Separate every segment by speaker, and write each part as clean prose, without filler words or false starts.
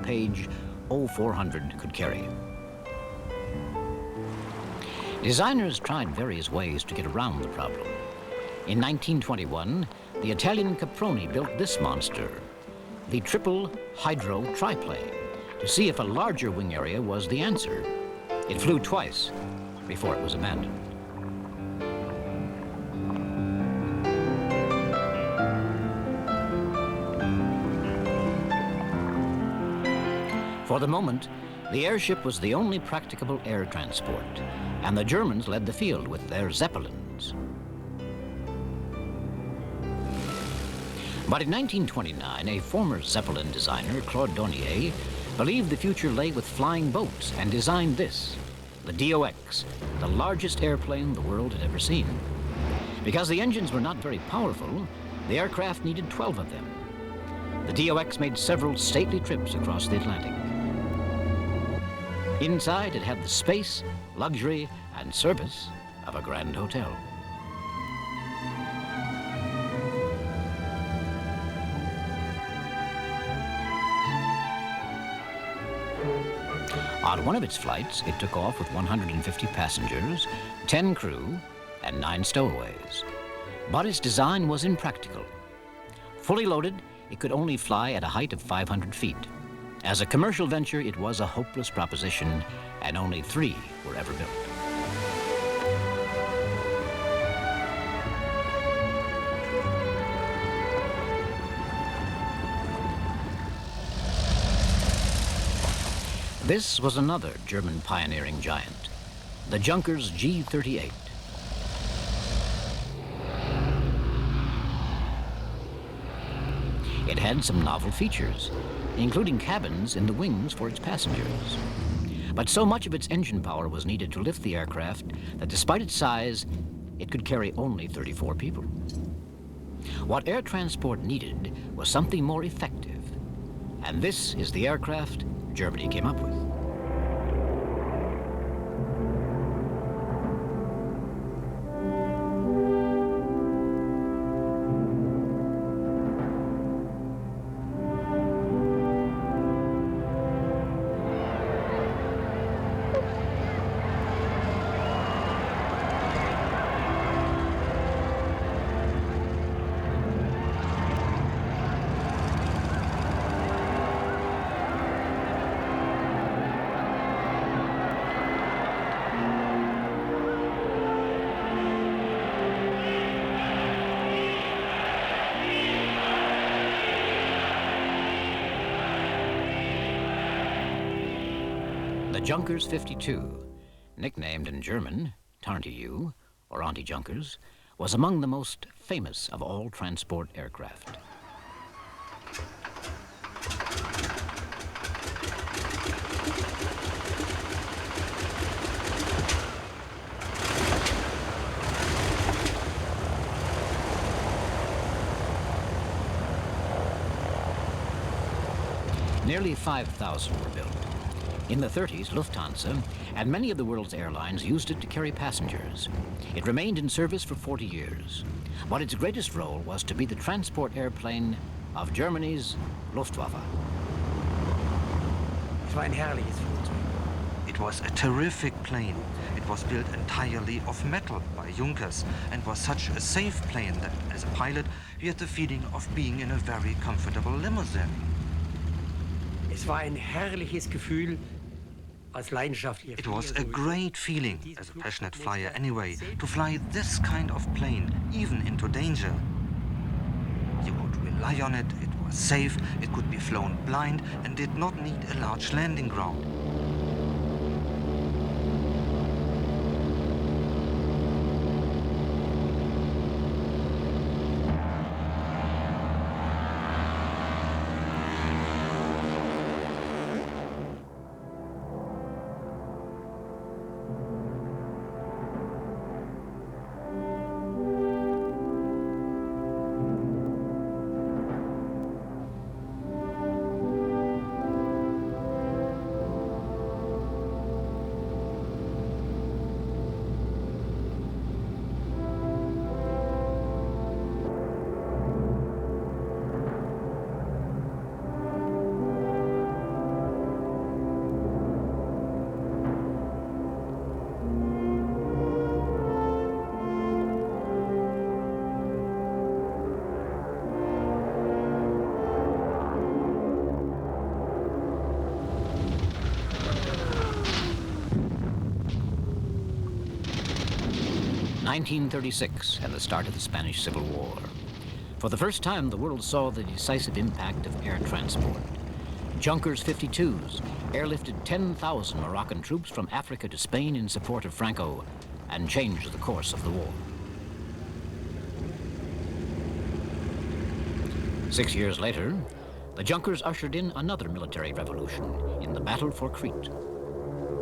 Speaker 1: page 0400 could carry. Designers tried various ways to get around the problem. In 1921, the Italian Caproni built this monster, the Triple Hydro Triplane, to see if a larger wing area was the answer. It flew twice before it was abandoned. For the moment, the airship was the only practicable air transport, and the Germans led the field with their Zeppelins. But in 1929, a former Zeppelin designer, Claude Dornier, believed the future lay with flying boats and designed this, the DOX, the largest airplane the world had ever seen. Because the engines were not very powerful, the aircraft needed 12 of them. The DOX made several stately trips across the Atlantic. Inside, it had the space, luxury, and service of a grand hotel. On one of its flights, it took off with 150 passengers, 10 crew, and 9 stowaways. But its design was impractical. Fully loaded, it could only fly at a height of 500 feet. As a commercial venture, it was a hopeless proposition, and only 3 were ever built. This was another German pioneering giant, the Junkers G-38. It had some novel features, including cabins in the wings for its passengers. But so much of its engine power was needed to lift the aircraft that despite its size, it could carry only 34 people. What air transport needed was something more effective, and this is the aircraft Germany came up with. The Junkers 52, nicknamed in German Tarnty-U, or Anti-Junkers, was among the most famous of all transport aircraft. Nearly 5,000 were built. In the 30s, Lufthansa and many of the world's airlines used it to carry passengers. It remained in service for 40 years, but its greatest role was to be the transport airplane of Germany's Luftwaffe.
Speaker 2: It was a terrific plane. It was built entirely of metal by Junkers and was such a safe plane that, as a pilot, you had the feeling of being in a very comfortable limousine.
Speaker 3: Es war ein herrliches Gefühl.
Speaker 2: It was a great feeling, as a passionate flyer anyway, to fly this kind of plane, even into danger. You could rely on it, it was safe, it could be flown blind, and did not need a large landing ground.
Speaker 1: 1936 and the start of the Spanish Civil War. For the first time, the world saw the decisive impact of air transport. Junkers 52s airlifted 10,000 Moroccan troops from Africa to Spain in support of Franco and changed the course of the war. 6 years later, the Junkers ushered in another military revolution in the battle for Crete.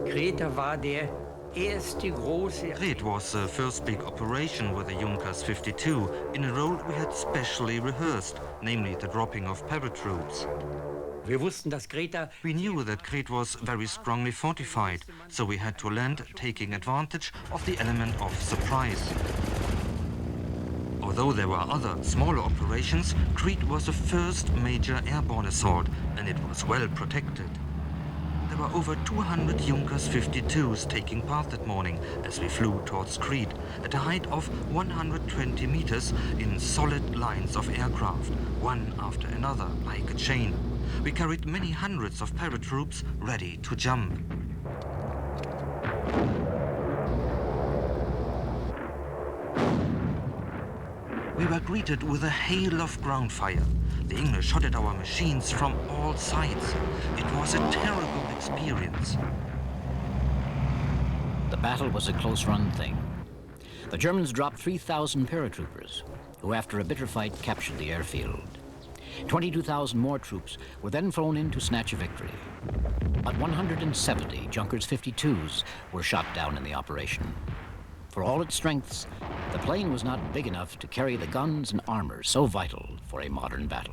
Speaker 3: Kreta war der erste große...
Speaker 2: Crete was the first big operation with the Junkers 52 in a role we had specially rehearsed, namely the dropping of paratroops.
Speaker 3: Wir wussten, dass Kreta...
Speaker 2: We knew that Crete was very strongly fortified, so we had to land taking advantage of the element of surprise. Although there were other smaller operations, Crete was the first major airborne assault, and it was well protected. There were over 200 Junkers 52s taking part that morning as we flew towards Crete at a height of 120 meters in solid lines of aircraft, one after another like a chain. We carried many hundreds of paratroops ready to jump. We were greeted with a hail of ground fire. The English shot at our machines from all sides. It was a terrible experience.
Speaker 1: The battle was a close-run thing. The Germans dropped 3,000 paratroopers, who after a bitter fight captured the airfield. 22,000 more troops were then flown in to snatch a victory. But 170 Junkers 52s were shot down in the operation. For all its strengths, the plane was not big enough to carry the guns and armor so vital for a modern battle.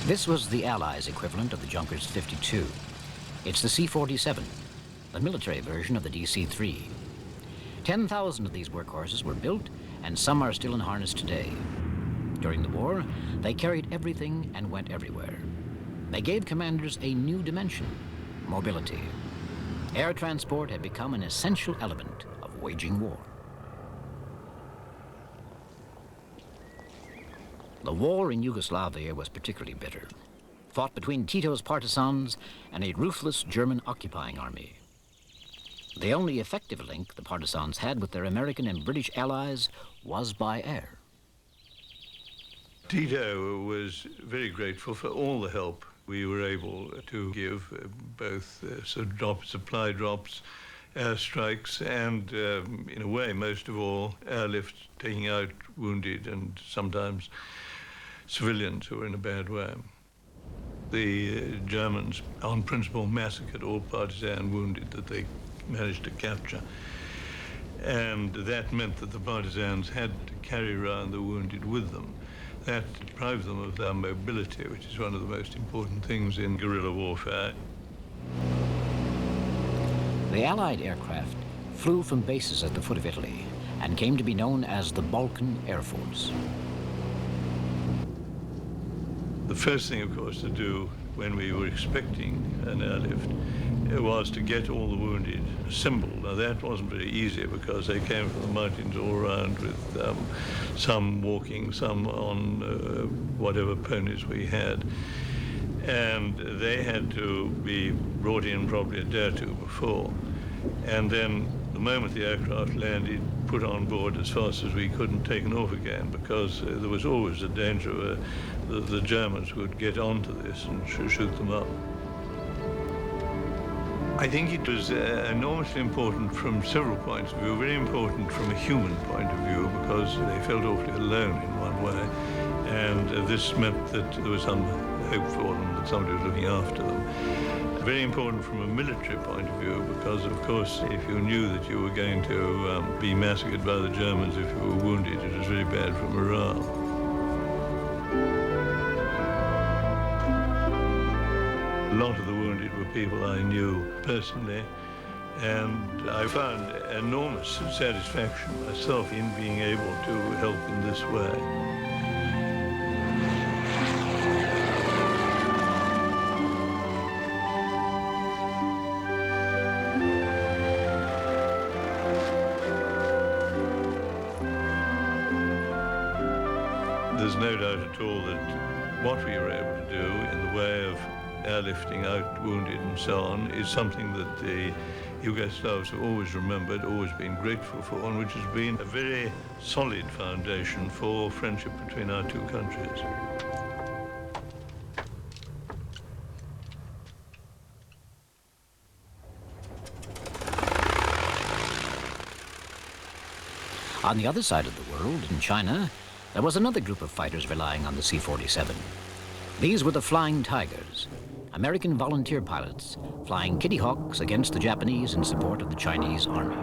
Speaker 1: This was the Allies' equivalent of the Junkers 52. It's the C-47, the military version of the DC-3. 10,000 of these workhorses were built, and some are still in harness today. During the war, they carried everything and went everywhere. They gave commanders a new dimension: mobility. Air transport had become an essential element of waging war. The war in Yugoslavia was particularly bitter, fought between Tito's partisans and a ruthless German occupying army. The only effective link the partisans had with their American and British allies was by air.
Speaker 4: Tito was very grateful for all the help we were able to give, both supply drops, airstrikes, and in a way, most of all, airlift, taking out wounded and sometimes civilians who were in a bad way. The Germans, on principle, massacred all partisan wounded that they managed to capture. And that meant that the partisans had to carry around the wounded with them. That deprived them of their mobility, which is one of the most important things in guerrilla warfare.
Speaker 1: The Allied aircraft flew from bases at the foot of Italy and came to be known as the Balkan Air Force.
Speaker 4: The first thing, of course, to do when we were expecting an airlift was to get all the wounded assembled. Now that wasn't very easy because they came from the mountains all around with some walking, some on whatever ponies we had. And they had to be brought in probably a day or two before. And then the moment the aircraft landed, put on board as fast as we could and taken off again, because there was always a danger the Germans would get onto this and shoot them up. I think it was enormously important from several points of view, very important from a human point of view, because they felt awfully alone in one way, and this meant that there was some hope for them, that somebody was looking after them. Very important from a military point of view, because of course if you knew that you were going to be massacred by the Germans if you were wounded, it was very bad for morale. A lot of the wounded were people I knew personally, and I found enormous satisfaction myself in being able to help in this way. There's no doubt at all that what we were able to do in the way of airlifting out wounded and so on, is something that the Yugoslavs have always remembered, always been grateful for, and which has been a very solid foundation for friendship between our two countries.
Speaker 1: On the other side of the world, in China, there was another group of fighters relying on the C-47. These were the Flying Tigers, American volunteer pilots flying Kitty Hawks against the Japanese in support of the Chinese Army.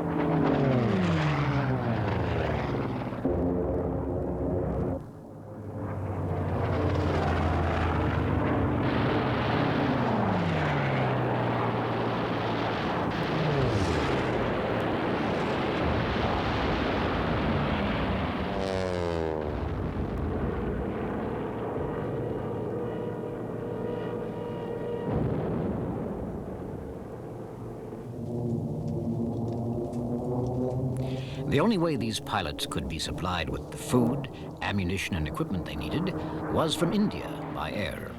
Speaker 1: The only way these pilots could be supplied with the food, ammunition, and equipment they needed was from India by air.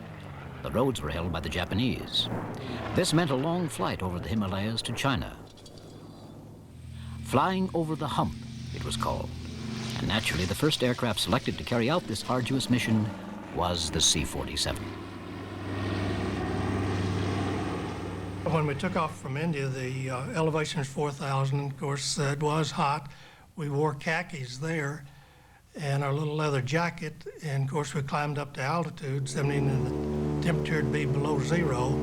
Speaker 1: The roads were held by the Japanese. This meant a long flight over the Himalayas to China. Flying over the hump, it was called. And naturally, the first aircraft selected to carry out this arduous mission was the C-47.
Speaker 5: When we took off from India, the elevation was 4,000. Of course, it was hot. We wore khakis there and our little leather jacket. And of course, we climbed up to altitude, 17, and the temperature would be below zero.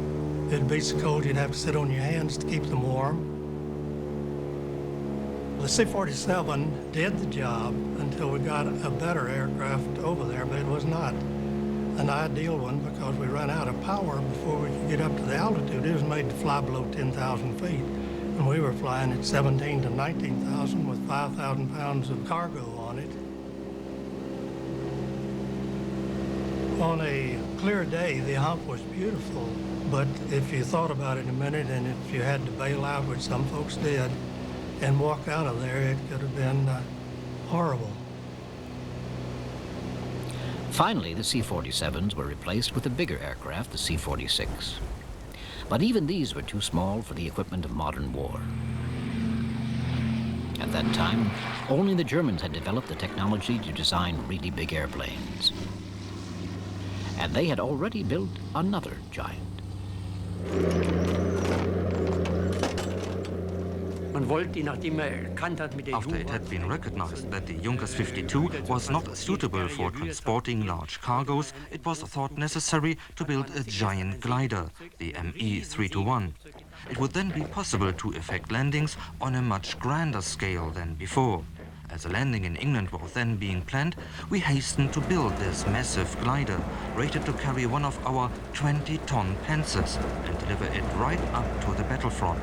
Speaker 5: It'd be so cold you'd have to sit on your hands to keep them warm. The C-47 did the job until we got a better aircraft over there, but it was not an ideal one because we ran out of power before we could get up to the altitude. It was made to fly below 10,000 feet, and we were flying at 17 to 19,000 with 5,000 pounds of cargo on it. On a clear day, the hump was beautiful, but if you thought about it a minute and if you had to bail out, which some folks did, and walk out of there, it could have been horrible.
Speaker 1: Finally, the C-47s were replaced with a bigger aircraft, the C-46. But even these were too small for the equipment of modern war. At that time, only the Germans had developed the technology to design really big airplanes. And they had already built another giant.
Speaker 2: After it had been recognized that the Junkers 52 was not suitable for transporting large cargoes, it was thought necessary to build a giant glider, the ME 321. It would then be possible to effect landings on a much grander scale than before. As a landing in England was then being planned, we hastened to build this massive glider, rated to carry one of our 20-ton Panzers and deliver it right up to the battlefront.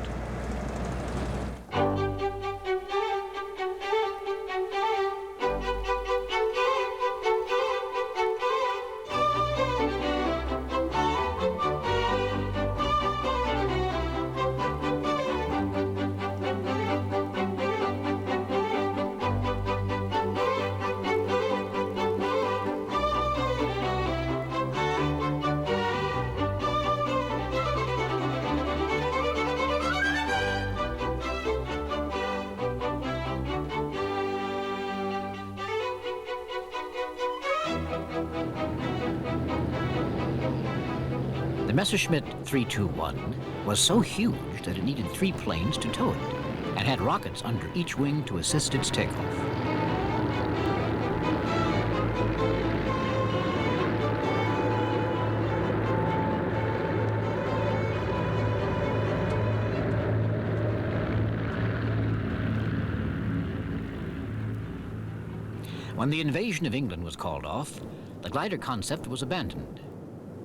Speaker 1: The Messerschmitt 321 was so huge that it needed 3 planes to tow it and had rockets under each wing to assist its takeoff. When the invasion of England was called off, the glider concept was abandoned.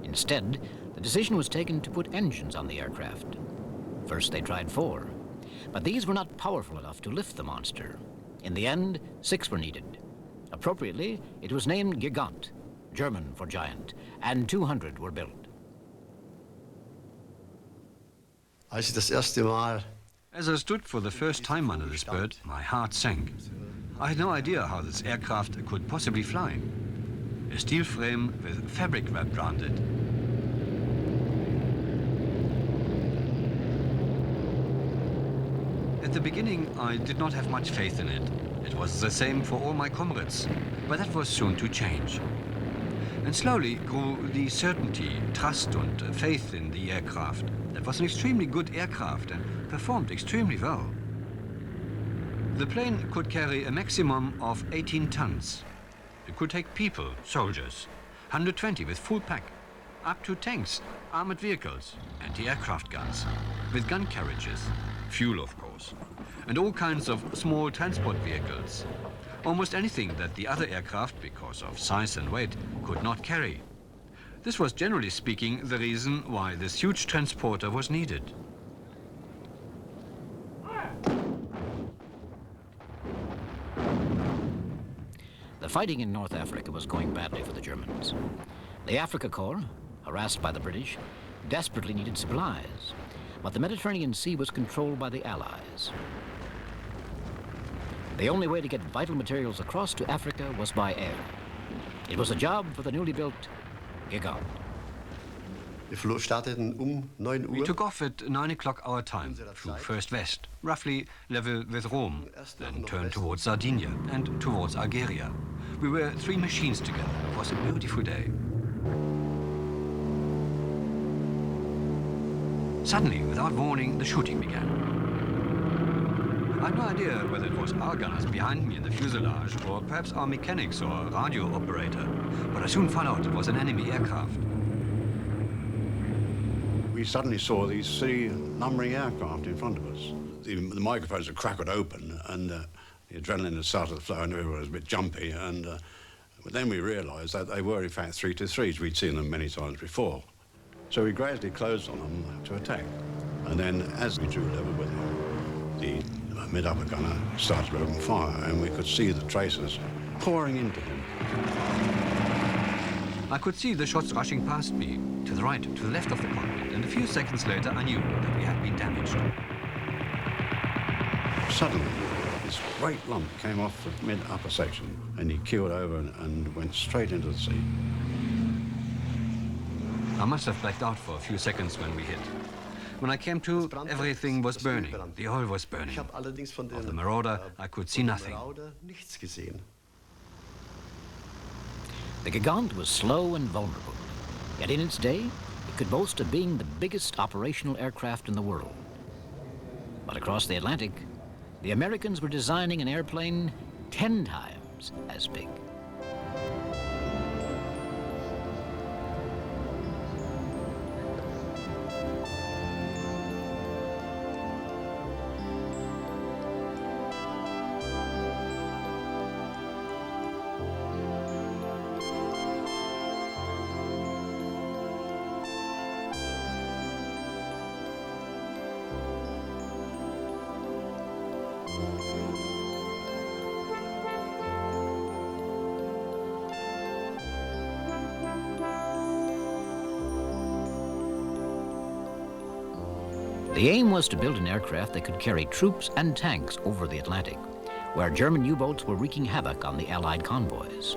Speaker 1: Instead, the decision was taken to put engines on the aircraft. First, they tried 4, but these were not powerful enough to lift the monster. In the end, 6 were needed. Appropriately, it was named Gigant, German for giant, and 200 were built.
Speaker 6: As I stood for the first time under this bird, my heart sank. I had no idea how this aircraft could possibly fly. A steel frame with fabric wrapped around it. At the beginning, I did not have much faith in it. It was the same for all my comrades, but that was soon to change. And slowly grew the certainty, trust and faith in the aircraft. That was an extremely good aircraft and performed extremely well. The plane could carry a maximum of 18 tons. It could take people, soldiers, 120 with full pack, up to tanks, armored vehicles, anti-aircraft guns, with gun carriages, fuel of course, and all kinds of small transport vehicles. Almost anything that the other aircraft, because of size and weight, could not carry. This was, generally speaking, the reason why this huge transporter was needed.
Speaker 1: The fighting in North Africa was going badly for the Germans. The Africa Corps, harassed by the British, desperately needed supplies, but the Mediterranean Sea was controlled by the Allies. The only way to get vital materials across to Africa was by air. It was a job for the newly built Gigant.
Speaker 6: We took off at 9 o'clock our time, flew first west, roughly level with Rome, then turned towards Sardinia and towards Algeria. We were 3 machines together. It was a beautiful day. Suddenly, without warning, the shooting began. I had no idea whether it was our gunners behind me in the fuselage or perhaps our mechanics or radio operator, but I soon found out it was an enemy aircraft.
Speaker 7: We suddenly saw these 3 lumbering aircraft in front of us. The microphones had cracked open and the adrenaline had started to flow and everyone was a bit jumpy. But then we realised that they were in fact 323s. We'd seen them many times before. So we gradually closed on them to attack. And then as we drew level with them, the mid-upper gunner started to open fire and we could see the tracers pouring into him.
Speaker 6: I could see the shots rushing past me, to the right, to the left of the cockpit, and a few seconds later I knew that we had been damaged. Suddenly, this great lump came off the mid-upper section and he keeled over and went straight into the sea. I must have blacked out for a few seconds when we hit. When I came to, everything was burning. The oil was burning. Of the Marauder, I could see nothing.
Speaker 1: The Gigant was slow and vulnerable, yet in its day, it could boast of being the biggest operational aircraft in the world. But across the Atlantic, the Americans were designing an airplane 10 times as big. The aim was to build an aircraft that could carry troops and tanks over the Atlantic, where German U-boats were wreaking havoc on the Allied convoys.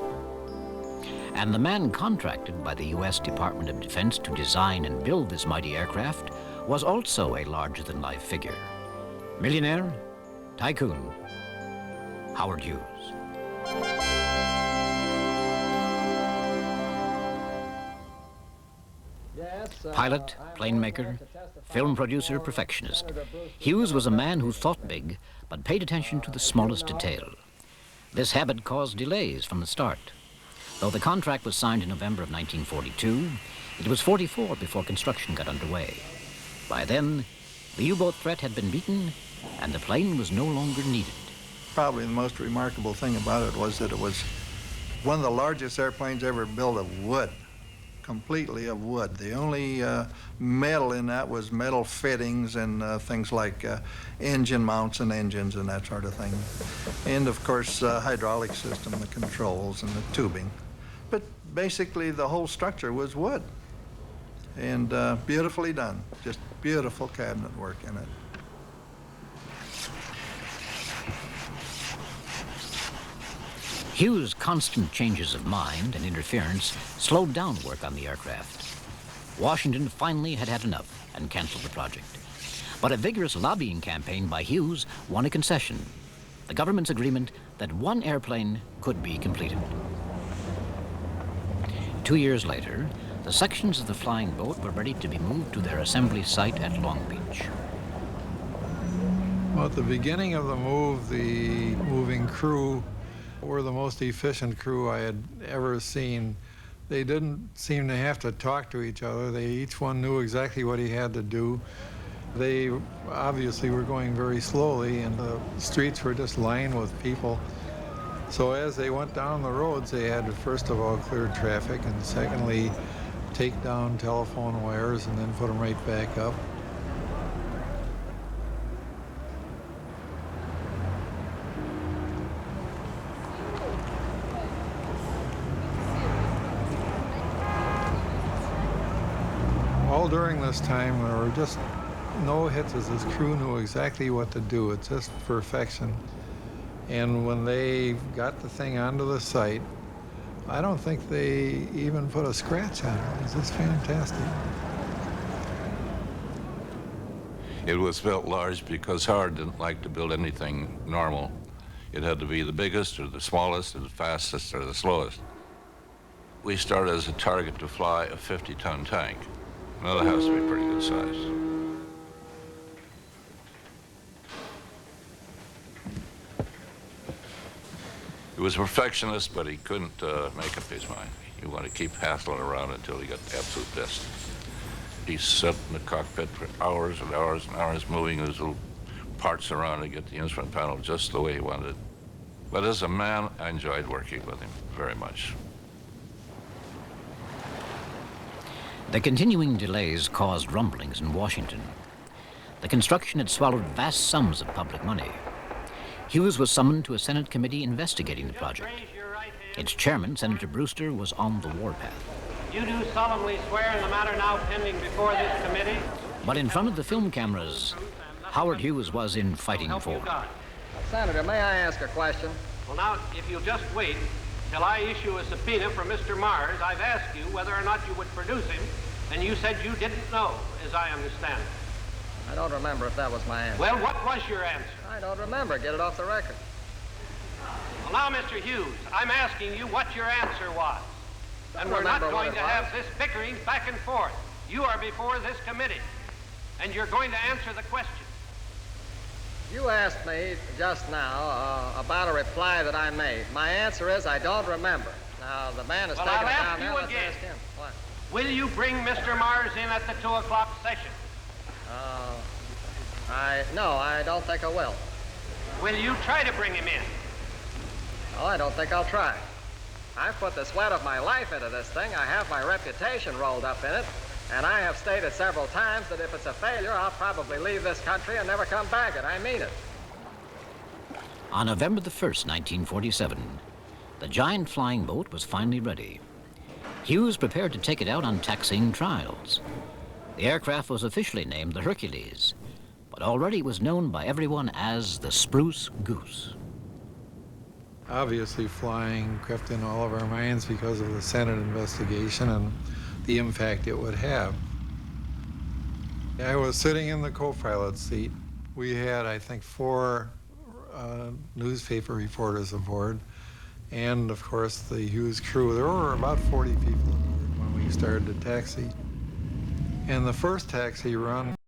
Speaker 1: And the man contracted by the U.S. Department of Defense to design and build this mighty aircraft was also a larger-than-life figure. Millionaire, tycoon, Howard Hughes. Pilot, plane maker, film producer, perfectionist. Hughes was a man who thought big, but paid attention to the smallest detail. This habit caused delays from the start. Though the contract was signed in November of 1942, it was 44 before construction got underway. By then, the U-boat threat had been beaten, and the plane was no longer needed.
Speaker 8: Probably the most remarkable thing about it was that it was one of the largest airplanes ever built of wood. Completely of wood. The only metal in that was metal fittings and things like engine mounts and engines and that sort of thing. And of course, hydraulic system, the controls and the tubing. But basically the whole structure was wood. And beautifully done, just beautiful cabinet work in it.
Speaker 1: Hughes' constant changes of mind and interference slowed down work on the aircraft. Washington finally had had enough and canceled the project. But a vigorous lobbying campaign by Hughes won a concession, the government's agreement that one airplane could be completed. 2 years later, the sections of the flying boat were ready to be moved to their assembly site at Long Beach.
Speaker 8: Well, at the beginning of the move, the moving crew were the most efficient crew I had ever seen. They didn't seem to have to talk to each other. Each one knew exactly what he had to do. They obviously were going very slowly, and the streets were just lined with people. So as they went down the roads, they had to first of all clear traffic, and secondly, take down telephone wires and then put them right back up. All during this time, there were just no hits, as this crew knew exactly what to do. It's just perfection. And when they got the thing onto the site, I don't think they even put a scratch on it. It was just fantastic.
Speaker 9: It was built large because Howard didn't like to build anything normal. It had to be the biggest or the smallest or the fastest or the slowest. We started as a target to fly a 50-ton tank. Now that has to be pretty good size. He was a perfectionist, but he couldn't make up his mind. He wanted to keep hassling around until he got the absolute best. He sat in the cockpit for hours and hours and hours, moving his little parts around to get the instrument panel just the way he wanted it. But as a man, I enjoyed working with him very much.
Speaker 1: The continuing delays caused rumblings in Washington. The construction had swallowed vast sums of public money. Hughes was summoned to a Senate committee investigating the project. Its chairman, Senator Brewster, was on the warpath.
Speaker 10: You do solemnly swear in the matter now pending before this committee?
Speaker 1: But in front of the film cameras, Howard Hughes was in fighting form.
Speaker 11: Senator, may I ask a question?
Speaker 10: Well, now, if you'll just wait till I issue a subpoena for Mr. Mars, I've asked you whether or not you would produce him, and you said you didn't know, as I understand it.
Speaker 11: I don't remember if that was my answer.
Speaker 10: Well, what was your answer?
Speaker 11: I don't remember. Get it off the record.
Speaker 10: Well, now, Mr. Hughes, I'm asking you what your answer was. And we're not going to have this bickering back and forth. You are before this committee, and you're going to answer the question.
Speaker 11: You asked me just now about a reply that I made. My answer is I don't remember. Now, the man is taking it down there. Let's ask him. What?
Speaker 10: Will you bring Mr. Mars in at the 2 o'clock session?
Speaker 11: No, I don't think I will.
Speaker 10: Will you try to bring him in?
Speaker 11: Oh, I don't think I'll try. I've put the sweat of my life into this thing. I have my reputation rolled up in it. And I have stated several times that if it's a failure, I'll probably leave this country and never come back, and I mean it.
Speaker 1: On November the 1st, 1947, the giant flying boat was finally ready. Hughes prepared to take it out on taxiing trials. The aircraft was officially named the Hercules, but already it was known by everyone as the Spruce Goose.
Speaker 8: Obviously, flying crept in all of our minds because of the Senate investigation and the impact it would have. I was sitting in the co-pilot seat. We had, I think, 4 newspaper reporters aboard, and of course the Hughes crew. There were about 40 people aboard when we started to taxi. And the first taxi run,